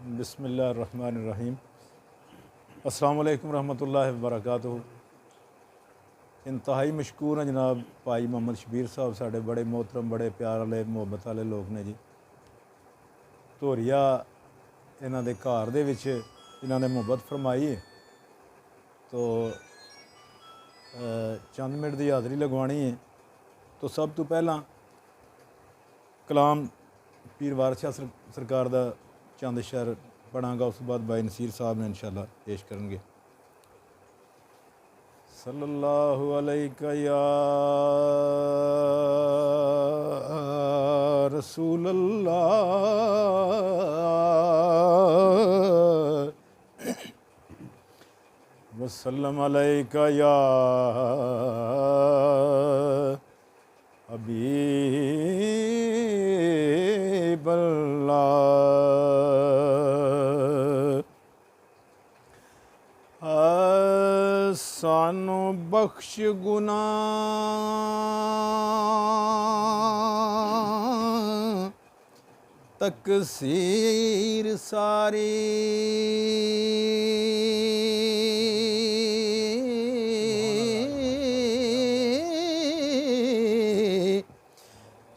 बिस्मिल्लाहिर्रहमानिर्रहीम। अस्सलाम वालेकुम रहमतुल्लाहि व बरकातुहू। इंतहाई मशकूर हैं जनाब भाई मोहम्मद शबीर साहब, साढ़े बड़े मोहतरम बड़े प्यार वाले मुहब्बत वाले लोग ने जी। धोरिया इन्हां दे घर दे विच इन्हां ने मुहब्बत फरमाई तो चंद मिनट की हाज़री लगवानी है। तो सब तो पहला कलाम पीर वारिस शाह सरकार का चंद शेर पढ़ांगा, उस बाद भाई नसीर साहब ने इंशाअल्लाह पेश करेंगे। सल्लल्लाहु अलैका या रसूल अल्लाह वसल्लम अलैका या हबीब अल्लाह। सानू बख्श गुनाह तकसीर सारी,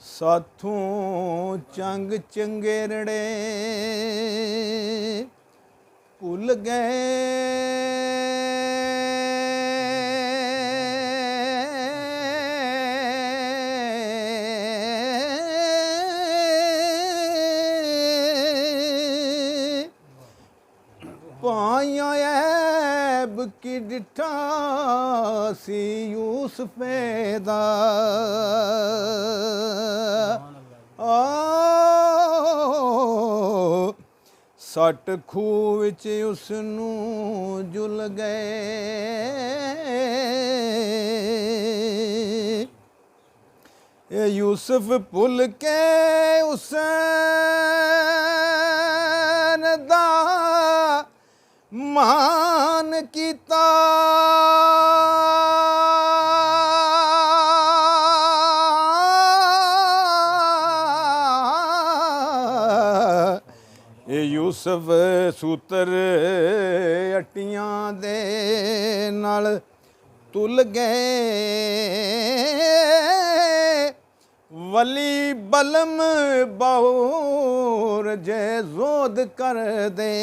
साथों चंग चंगेरड़े भुल गए, पाइया ऐब की डिठा सी यूसुफे दा, सट खूह विच उसनू जुल गए, ये यूसुफ भुल के हुसैन दा मान कीता, यूसुफ सूतर अट्टियां दे नाल तुल गए, वली बलम बाउर जे जोद कर दे,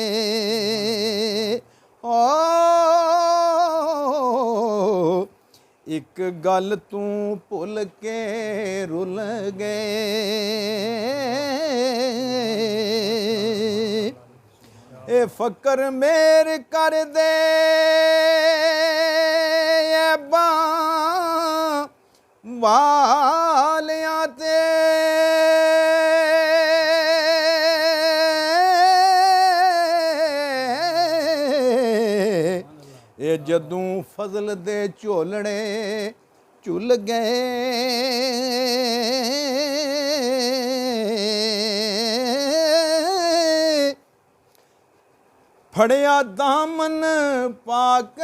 एक गल तू भुल के रुल गए, ए फकर मेर कर दे वालियां ते, ए जदूं फजल दे झोलड़े झुल गए, फड़िया दामन पाक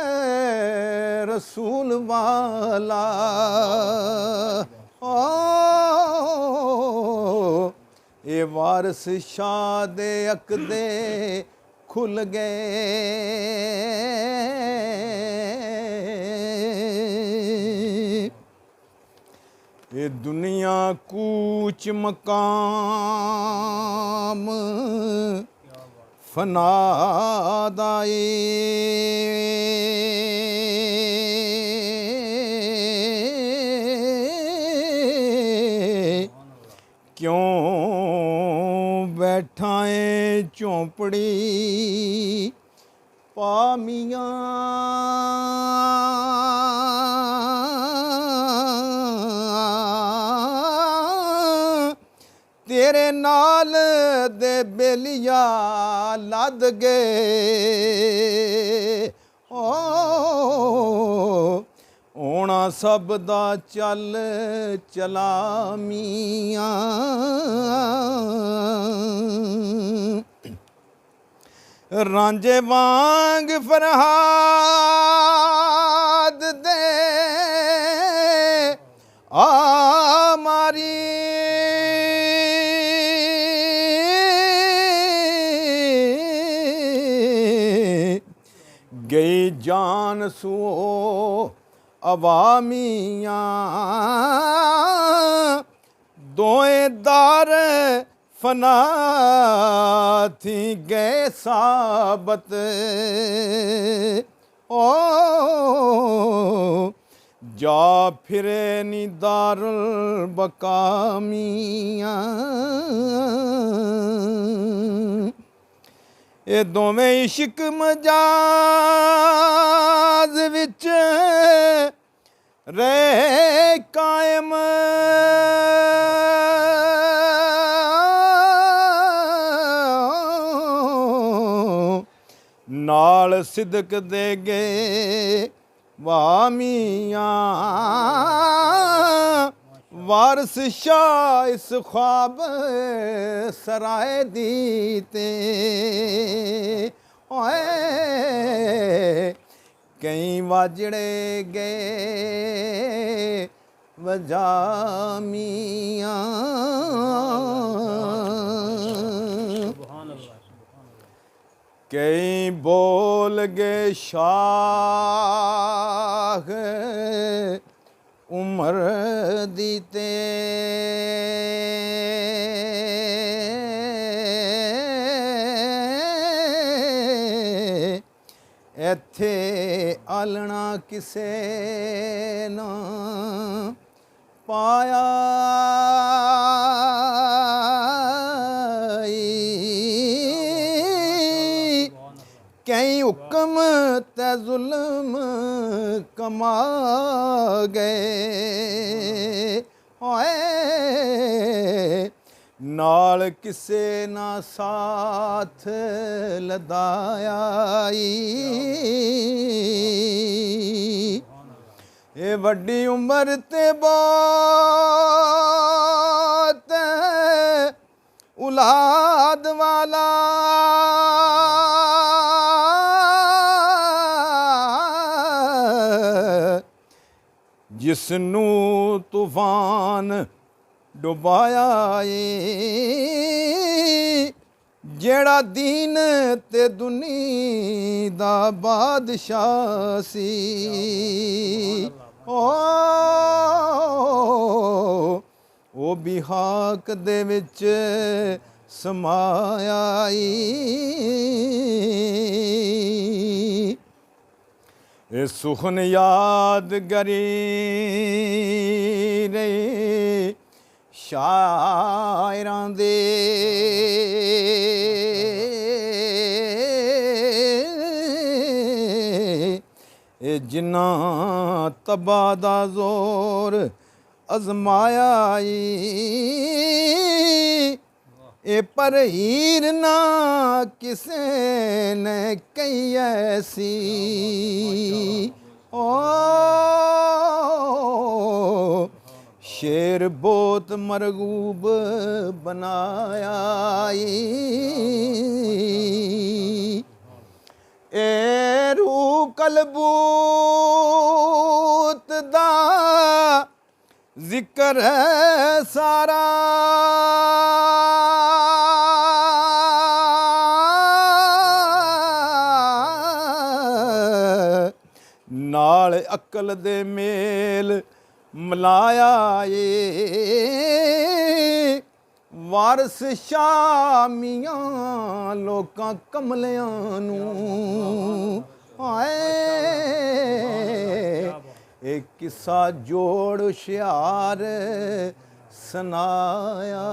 रसूल वाला, ये वारिस शाह दे अकदे खुल गए, ये दुनिया कूच मकाम फना दाए, क्यों बैठाए झोंपड़ी पामियां, तेरे नाल दे बेलिया लद गए, होना सब दा चल चला मियां, रांझे वांग फरहाद दे आ मारी, گئی جان سو عوامیاں دوئیں دار فنا تھی گئے ثابت او جا پھرے نی دار البقا میاں اے دوویں عشق مجاز وچ رہ قائم نال صدق دے گے وامیاں وارث شاہ اس خواب سرائے دیتے کہیں واجڑے گئے وجامیاں کہیں بول گئے شاہ عمر دیتے ایتھے آلنا کسے نہ پایا کہیں حکم تے ظلم کما گئے نال کسے نہ ساتھ لدایا اے وڈی عمر تے بہت اولاد والا جس نو طوفان ڈبایا جیڑا دین تے دنی دا بادشاہ سی او بھی حق دے وچ سمایا اے سخن یادگری رہے شاعراں دے اے جنہاں تباہ دا زور ازمایا اے پر ہیر نہ کسے نے کئی ایسی شیر بہت مرغوب بنایا اے روح کلبوت دا ذکر ہے سارا نال عقل دے میل ملایا وارث شامیاں لوکاں کملیاں نو ایک قصہ جوڑ شعار سنایا